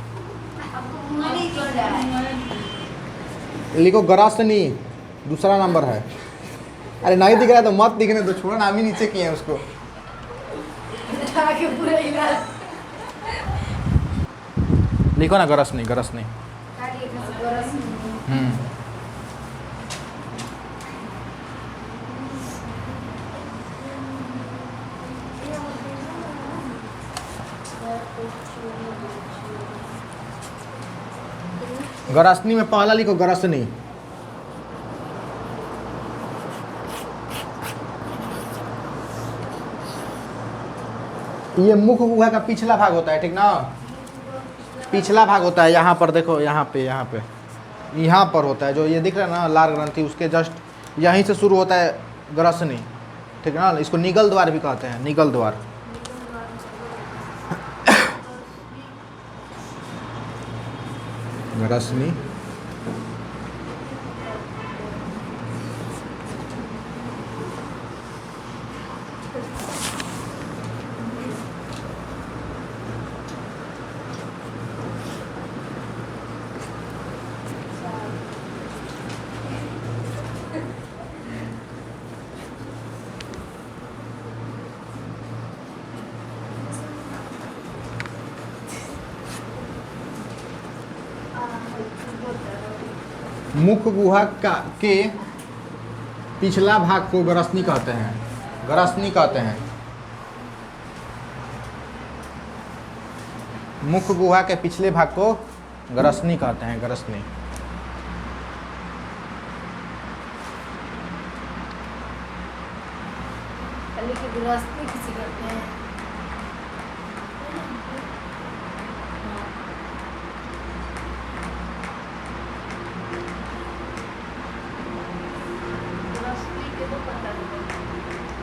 लिखो ग्रसनी, दूसरा नंबर है। अरे नहीं दिख रहा है तो मत दिखने दो, छोड़ो नाम ही नीचे किए हैं उसको। लिखो ना ग्रसनी, ग्रसनी। ग्रसनी में पहला लिखो ग्रसनी। ये मुख गुहा का पिछला भाग होता है, ठीक ना। पिछला भाग होता है, यहाँ पर देखो, यहाँ पर होता है, जो ये दिख रहा है ना लाल ग्रंथि, उसके जस्ट यहीं से शुरू होता है ग्रसनी, ठीक ना। इसको निगल द्वार भी कहते हैं, निगल द्वार। ग्रसनी मुख गुहा के पिछला भाग को ग्रसनी कहते हैं, ग्रसनी कहते हैं। मुख गुहा के पिछले भाग को ग्रसनी कहते हैं, ग्रसनी।
किसी करते हैं।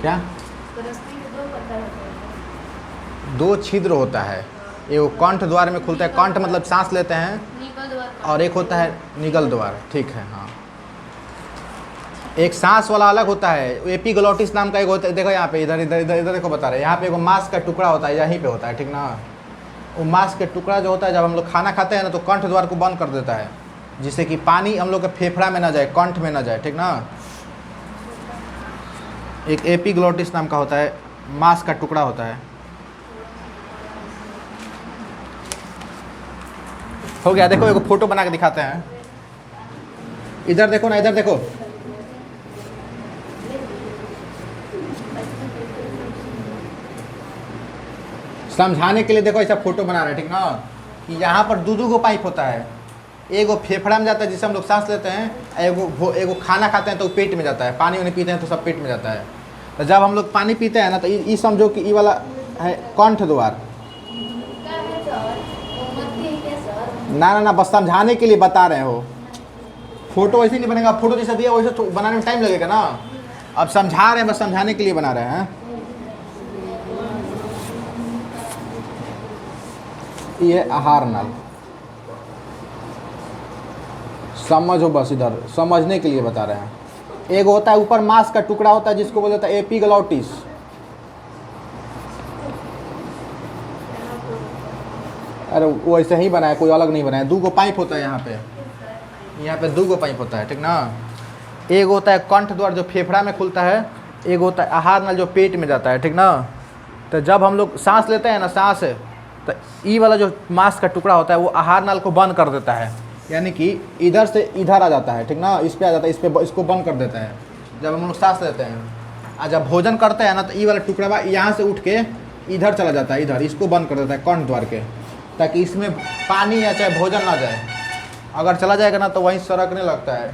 क्या? दो छिद्र होता है, एक कंठ द्वार में खुलता है, कंठ मतलब सांस लेते हैं, और एक होता है निगल द्वार, ठीक है। हाँ एक सांस वाला अलग होता है, एपिग्लोटिस नाम का एक होता है। देखो यहाँ पे, इधर इधर इधर इधर देखो बता रहे हैं, यहाँ पे एक मांस का टुकड़ा होता है, यहीं पे होता है, ठीक ना। वो मांस का टुकड़ा जो होता है, जब हम लोग खाना खाते हैं ना तो कंठ द्वार को बंद कर देता है, जिससे कि पानी हम लोग के फेफड़ा में ना जाए, कंठ में ना जाए, ठीक ना। एक एपिग्लोटिस नाम का होता है, मांस का टुकड़ा होता है। हो गया। देखो एक फोटो बना के दिखाते हैं, इधर देखो ना, इधर देखो। समझाने के लिए देखो ऐसा फोटो बना रहे हैं, ठीक ना। कि यहाँ पर दो गो पाइप होता है, एगो फेफड़ा में जाता है जिससे हम लोग सांस लेते हैं, एगो खाना खाते हैं तो पेट में जाता है, पानी वानी पीते हैं तो सब पेट में जाता है। तो जब हम लोग पानी पीते हैं ना तो ये समझो कि ये वाला है कंठ द्वार। ना ना ना, बस समझाने के लिए बता रहे हो। फोटो ऐसे नहीं बनेगा, फोटो जैसा दिया वैसे तो बनाने में टाइम लगेगा ना। अब समझा रहे हैं, बस समझाने के लिए बना रहे हैं। ये आहार नल, समझो, बस इधर समझने के लिए बता रहे हैं। एक होता है ऊपर मांस का टुकड़ा होता है जिसको बोला जाता है एपिग्लोटिस। अरे वो ऐसे ही बनाया, कोई अलग नहीं बनाया। दो गो पाइप होता है यहाँ पे दो गो पाइप होता है, ठीक ना। एक होता है कंठ द्वार जो फेफड़ा में खुलता है, एक होता है आहार नल जो पेट में जाता है, ठीक ना। तो जब हम लोग सांस लेते हैं ना, सांस तो ई वाला जो मांस का टुकड़ा होता है वो आहार नल को बंद कर देता है, यानी कि इधर से इधर आ जाता है, ठीक ना, इस पे आ जाता है, इस पे इसको बंद कर देता है जब हम लोग सांस लेते हैं। और जब भोजन करते हैं ना तो ई वाला टुकड़ा यहाँ से उठ के इधर चला जाता है, इधर इसको बंद कर देता है कंठ द्वार के, ताकि इसमें पानी या चाहे भोजन ना जाए। अगर चला जाएगा ना तो वहीं सड़कने लगता है,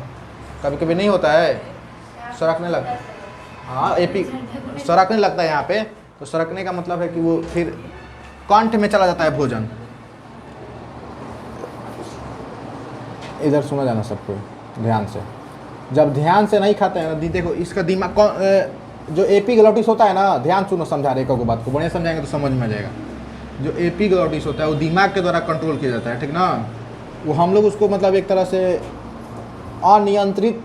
कभी कभी नहीं होता है, सड़कने लगता है। हाँ एपी सड़कने लगता है यहाँ पे, तो सड़कने का मतलब है कि वो फिर कंठ में चला जाता है भोजन। इधर सुना जाना सबको ध्यान से, जब ध्यान से नहीं खाते हैं ना, देखो इसका दिमाग जो एपीग्लॉटिस होता है ना, ध्यान सुनो, समझा रहे को बात को बढ़िया समझाएंगे तो समझ में आ जाएगा। जो एपीग्लॉटिस होता है वो दिमाग के द्वारा कंट्रोल किया जाता है, ठीक ना। वो हम लोग उसको मतलब एक तरह से अनियंत्रित,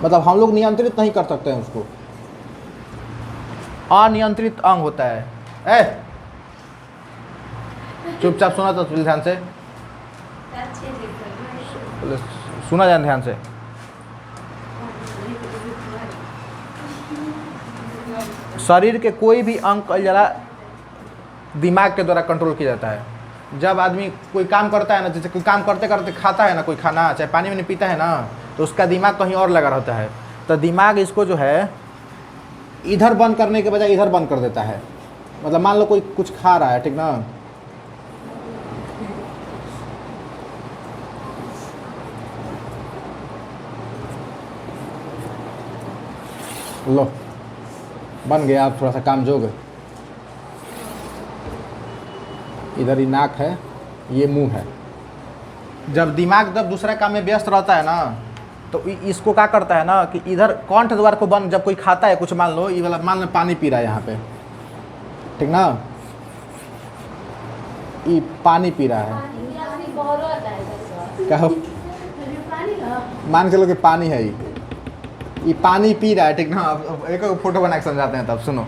मतलब हम लोग नियंत्रित नहीं कर सकते हैं उसको, अनियंत्रित अंग होता है। चुपचाप सुना तो ध्यान से, सुना जाए ध्यान से। शरीर के कोई भी अंग जरा दिमाग के द्वारा कंट्रोल किया जाता है। जब आदमी कोई काम करता है ना, जैसे कोई काम करते करते खाता है ना, कोई खाना चाहे पानी में पीता है ना, तो उसका दिमाग कहीं और लगा रहता है, तो दिमाग इसको जो है इधर बंद करने के बजाय इधर बंद कर देता है। मतलब मान लो कोई कुछ खा रहा है, ठीक ना, लो बन गया, आप थोड़ा सा काम जोग। इधर ही नाक है, ये मुंह है। जब दिमाग जब दूसरा काम में व्यस्त रहता है ना, तो इसको क्या करता है ना कि इधर कंठ द्वार को बंद, जब कोई खाता है कुछ, मान लो ये वाला, मान लो पानी पी रहा है यहाँ पे, ठीक ना, ये पानी पी रहा है, क्या हो, मान के चलो कि पानी है, ये पानी पी रहा है, ठीक ना। अब एक फोटो बना के समझाते हैं, तब सुनो।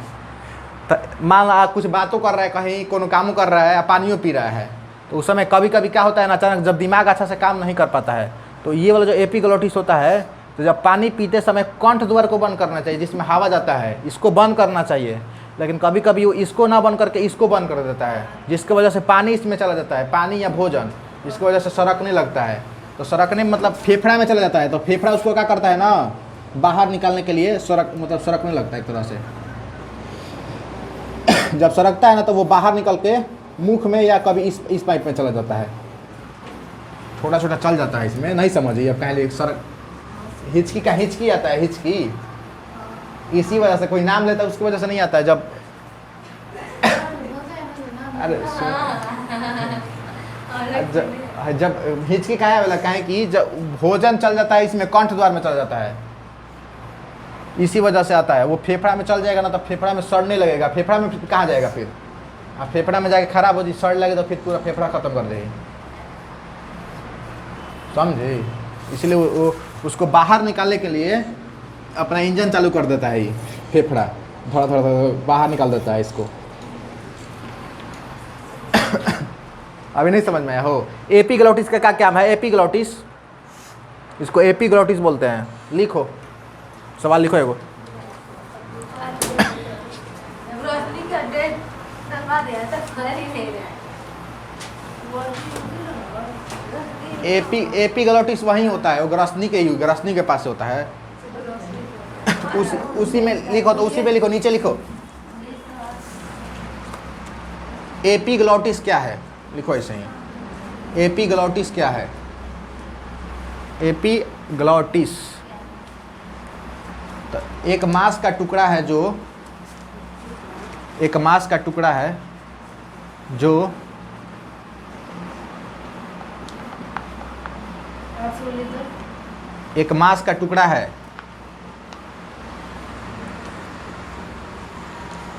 तो मान लो कुछ बातों कर रहा है, कहीं कोनो काम कर रहा है, पानियों पी रहा है, तो उस समय कभी कभी क्या होता है ना, अचानक जब दिमाग अच्छा से काम नहीं कर पाता है, तो ये वाला जो एपीग्लॉटिस होता है, तो जब पानी पीते समय कंठ द्वार को बंद करना चाहिए, जिसमें हवा जाता है, इसको बंद करना चाहिए, लेकिन कभी कभी वो इसको ना बंद करके इसको बंद कर देता है, जिसकी वजह से पानी इसमें चला जाता है, पानी या भोजन, जिसकी वजह से सड़कने लगता है। तो सड़कने मतलब फेफड़ा में चला जाता है, तो फेफड़ा उसको क्या करता है ना, बाहर निकालने के लिए मतलब सड़कने लगता है एक तरह से। जब सड़कता है ना, तो वो बाहर निकल के मुख में या कभी इस पाइप में चला जाता है, छोटा छोटा चल जाता है इसमें, नहीं समझिए अब कहीं सड़क, हिचकी का हिचकी आता है, हिचकी इसी वजह से कोई नाम लेता है, उसकी वजह से नहीं आता है। जब अरे जब हिचकी का वाला कहें कि जब भोजन चल जाता है इसमें कंठ द्वार में चल जाता है, इसी वजह से आता है। वो फेफड़ा में चल जाएगा ना, तो फेफड़ा में सड़ने लगेगा, फेफड़ा में फिर कहाँ जाएगा, फिर अब फेफड़ा में जाके खराब हो जाए, सड़ लगे तो फिर पूरा फेफड़ा खत्म कर देगी, समझे। इसलिए वो उसको बाहर निकालने के लिए अपना इंजन चालू कर देता है, ये फेफड़ा थोड़ा थोड़ा थोड़ा बाहर निकाल देता है इसको। अभी नहीं समझ में आया हो। एपीग्लॉटिस का क्या काम है, एपीग्लॉटिस, इसको एपीग्लॉटिस बोलते हैं। लिखो, सवाल लिखो एगो। एपीग्लॉटिस वहीं होता है, वो ग्रसनी के पास होता है, उसी में लिखो, तो उसी पे लिखो, नीचे लिखो एपीग्लॉटिस क्या है, लिखो ऐसे ही। एपीग्लॉटिस क्या है, एपीग्लॉटिस तो एक मांस का टुकड़ा है, जो एक मांस का टुकड़ा है जो एक मांस का टुकड़ा है,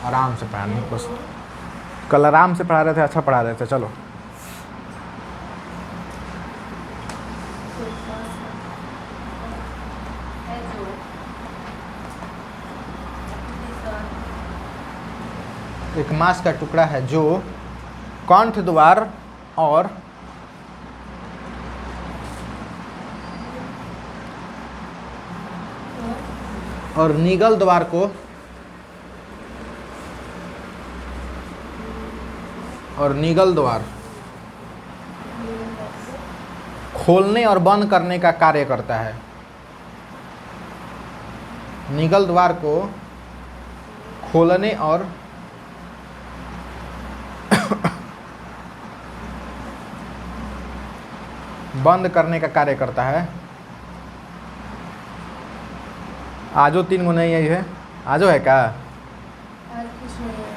आराम से पढ़ाने बस, कल आराम से पढ़ा रहे थे, अच्छा पढ़ा रहे थे, चलो। एक मांस का टुकड़ा है जो कंठ द्वार और और निगल द्वार को खोलने और बंद करने का कार्य करता है। निगल द्वार को खोलने और बंद करने का कार्य करता है। आजो 3 गो नहीं यही है, आजो है क्या?
आज कुछ नहीं है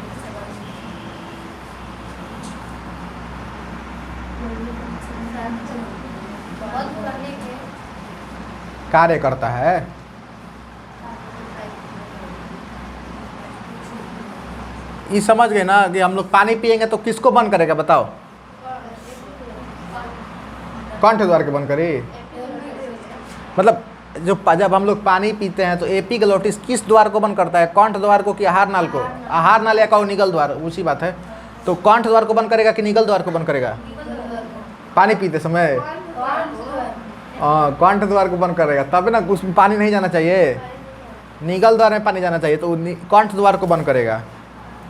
बहुत करने के
कार्य करता है। ये समझ गए ना कि हम लोग पानी पिएंगे तो किसको बंद करेगा बताओ? कंठ द्वार के बंद करे। मतलब जब हम लोग पानी पीते हैं तो एपिग्लोटिस किस द्वार को बंद करता है? कंठ द्वार को कि आहार नाल को? आहार नाल या कहो निगल द्वार, उसी बात है। तो कंठ द्वार को बंद करेगा कि निगल द्वार को बंद करेगा? पानी पीते समय कंठ द्वार को बंद करेगा, तब ना उसमें पानी नहीं जाना चाहिए। निगल द्वार में पानी जाना चाहिए, तो कंठ द्वार को बंद करेगा।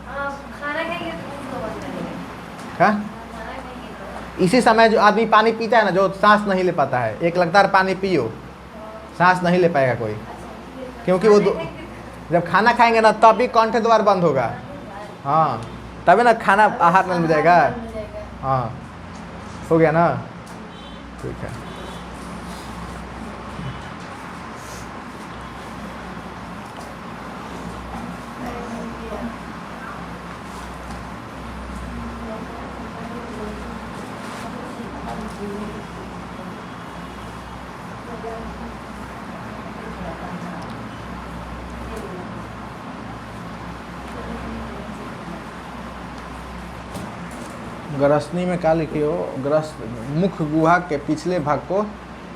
खाना खाएंगे तो उसको बंद करेंगे।
क्या?
खाना खाएंगे तो
इसी समय जो आदमी पानी पीता है ना, जो सांस नहीं ले पाता है, एक लगातार पानी पियो, सांस नहीं ले पाएगा कोई, क्योंकि वो जब खाना खाएंगे ना तब भी कंठ द्वार बंद होगा। हाँ, तभी ना खाना आहार नल में जाएगा। हाँ, हो गया ना? ठीक है। ग्रसनी में क्या लिखी हो? मुख गुहा के पिछले भाग को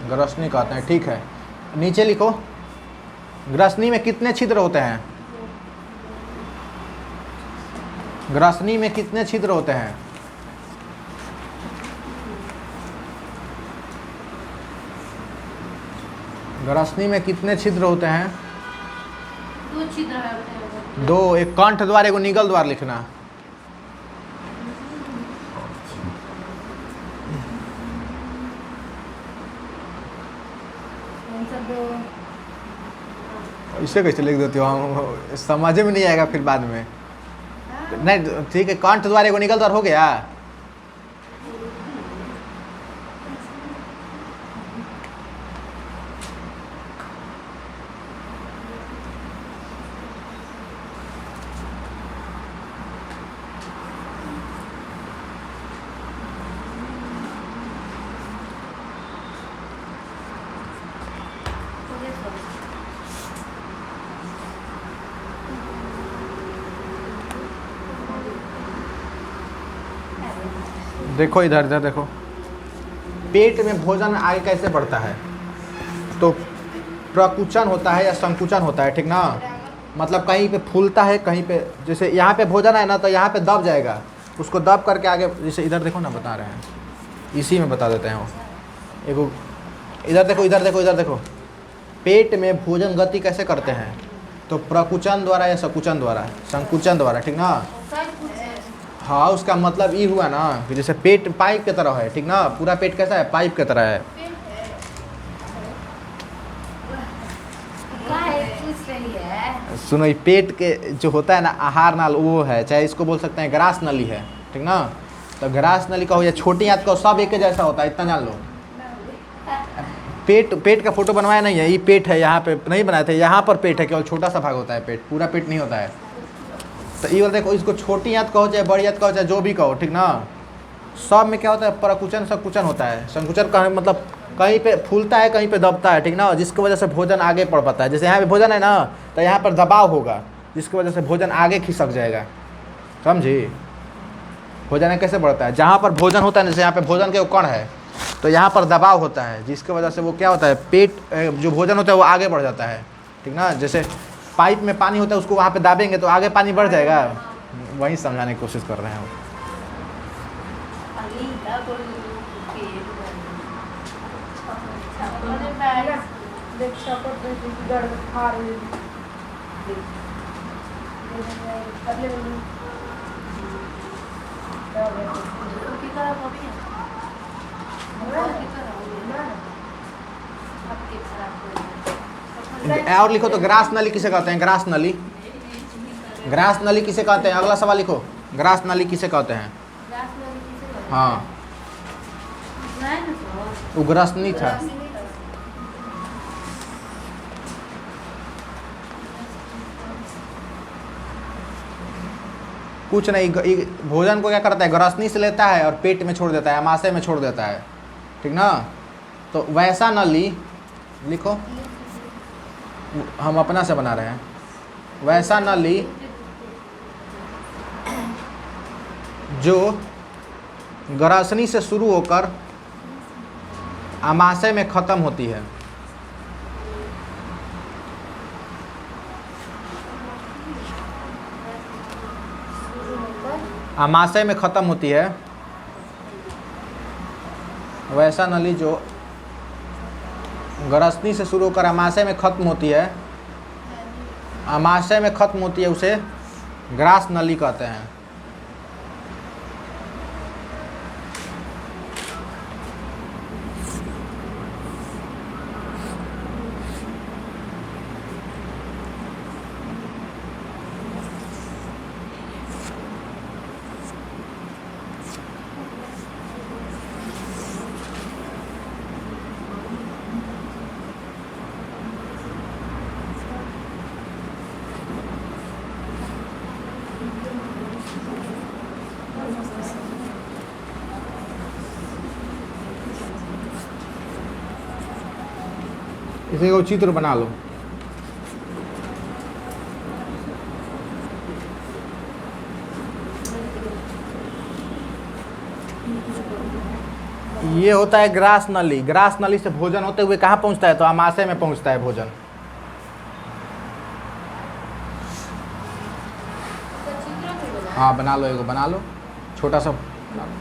ग्रसनी कहते हैं। ठीक है, नीचे लिखो, ग्रसनी में कितने छिद्र होते हैं? ग्रसनी में कितने छिद्र होते हैं? ग्रसनी में कितने छिद्र होते हैं?
2 छिद्र होते हैं।
2, एक कंठ द्वार एक निगल द्वार लिखना। इसे कैसे लिख देती हो? हम समझ में नहीं आएगा फिर बाद में। नहीं ठीक है, कंठ द्वार एगो निगल द्वार हो गया। देखो इधर इधर देखो, पेट में भोजन आगे कैसे बढ़ता है? तो प्रकुचन होता है या संकुचन होता है, ठीक ना? मतलब कहीं पे फूलता है, कहीं पे, जैसे यहाँ पे भोजन है ना तो यहाँ पे दब जाएगा, उसको दब करके आगे, जैसे इधर देखो ना, बता रहे हैं, इसी में बता देते हैं वो। एगो इधर देखो, इधर देखो, इधर देखो, पेट में भोजन गति कैसे करते हैं? तो प्रकुचन द्वारा या संकुचन द्वारा? संकुचन द्वारा, ठीक ना? हाँ, उसका मतलब ये हुआ ना कि जैसे पेट पाइप की तरह है, ठीक ना? पूरा पेट कैसा है? पाइप की तरह है। सुनो, ये पेट के जो होता है ना आहार नाल, वो है, चाहे इसको बोल सकते हैं ग्रास नली है, ठीक ना? तो ग्रास नली कहो या छोटी आंत कहो, सब एक जैसा होता है, इतना जान लो। पेट का फोटो बनवाया नहीं है, ये पेट है, यहाँ पे नहीं बनाए थे, यहाँ पर पेट है, केवल छोटा सा भाग होता है पेट, पूरा पेट नहीं होता है। तो ये देखो, इसको छोटी आंत कहो चाहे बड़ी आंत कहो चाहे जो भी कहो, ठीक ना? सब में क्या होता है? प्रकुचन संकुचन होता है। संकुचन का मतलब कहीं पे फूलता है, कहीं पे दबता है, ठीक ना? जिसकी वजह से भोजन आगे बढ़ पाता है। जैसे यहाँ पे भोजन है ना, तो यहाँ पर दबाव होगा, जिसकी वजह से भोजन आगे खिसक जाएगा। समझी? भोजन कैसे बढ़ता है? जहाँ पर भोजन होता है, जैसे यहाँ पे भोजन के कण है, तो यहाँ पर दबाव होता है, जिसकी वजह से वो क्या होता है? पेट जो भोजन होता है वो आगे बढ़ जाता है, ठीक ना? जैसे पाइप में पानी होता है, उसको वहाँ पे दाबेंगे तो आगे पानी बढ़ जाएगा। वही समझाने की कोशिश कर रहे हैं वो।
कर ले तो कितना कॉपी है
और लिखो तो ग्रास नली किसे कहते हैं? ग्रास नली, ग्रास नली किसे कहते हैं? अगला सवाल लिखो, ग्रास नली किसे कहते हैं? हाँ, उग्रसनी था। कुछ नहीं, भोजन को क्या करता है? ग्रसनी से लेता है और पेट में छोड़ देता है, आमाशय में छोड़ देता है, ठीक ना? तो वैसा नली लिखो, हम अपना से बना रहे हैं। वैसा नली जो ग्रसनी से शुरू होकर आमाशय में ख़त्म होती है। आमाशय में ख़त्म होती है, वैसा नली जो ग्रसनी से शुरू होकर आमाशय में ख़त्म होती है, आमाशय में ख़त्म होती है, उसे ग्रास नली कहते हैं। इसे को चित्र बना लो। ये होता है ग्रास नली। ग्रास नली से भोजन होते हुए कहाँ पहुँचता है? तो आमाशय में पहुँचता है भोजन। हाँ बना लो, एगो बना लो, छोटा सा बना लो।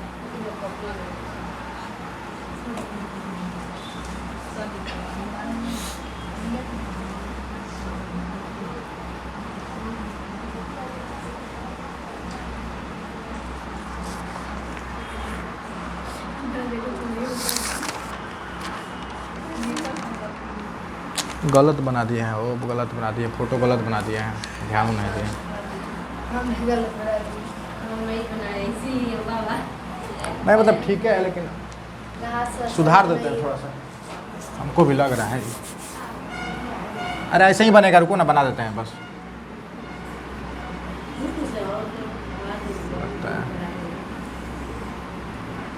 गलत बना दिए हैं, वो गलत बना दिए, फोटो गलत बना दिए हैं, ध्यान नहीं दिए। नहीं मतलब ठीक है, लेकिन सुधार देते हैं थोड़ा सा, हमको भी लग रहा है। अरे ऐसे ही बनेगा, रुको ना, बना देते हैं बस। लगता है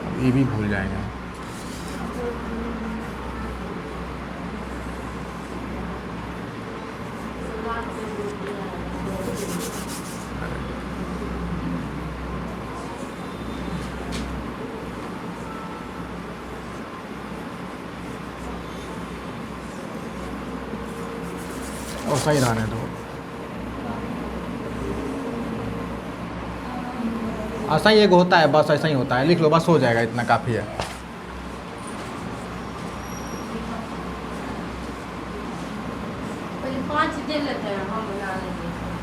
अब ये भी भूल जाएंगे। और सही रहने दो, ऐसा ही एक होता है, बस ऐसा ही होता है। लिख लो, बस हो जाएगा, इतना काफ़ी है।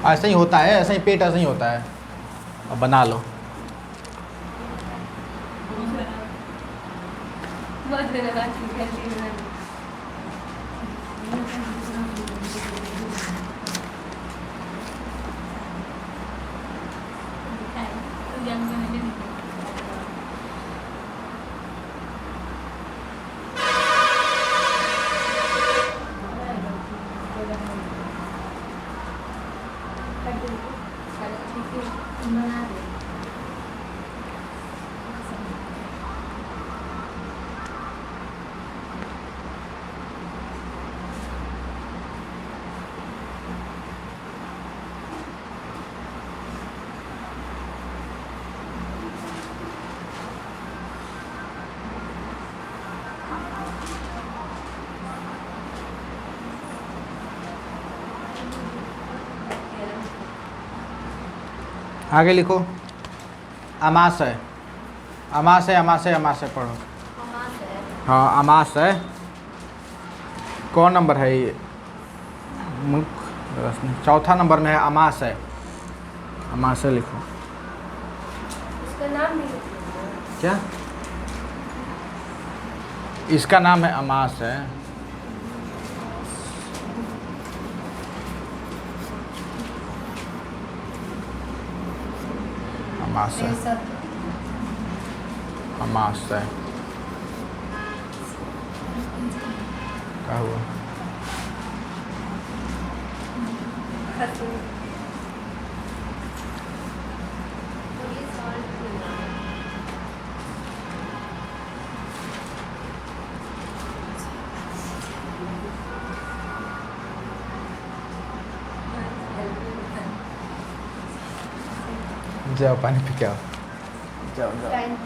ऐसा ही होता है, ऐसा ही पेट ऐसा ही होता है। अब बना लो। आगे लिखो, अमाशय। अमाशय अमाशय अमाशय पढ़ो। हाँ अमाशय कौन नंबर है ये? मुख चौथा नंबर में है अमाशय। अमाशय लिखो।
उसका नाम नहीं है।
क्या? इसका नाम है अमाशय। अमाशय।
बेसत।
अमाशय क्या हुआ?
खसू।
जाओ पानी पी के आओ। जाओ जाओ।
टाइम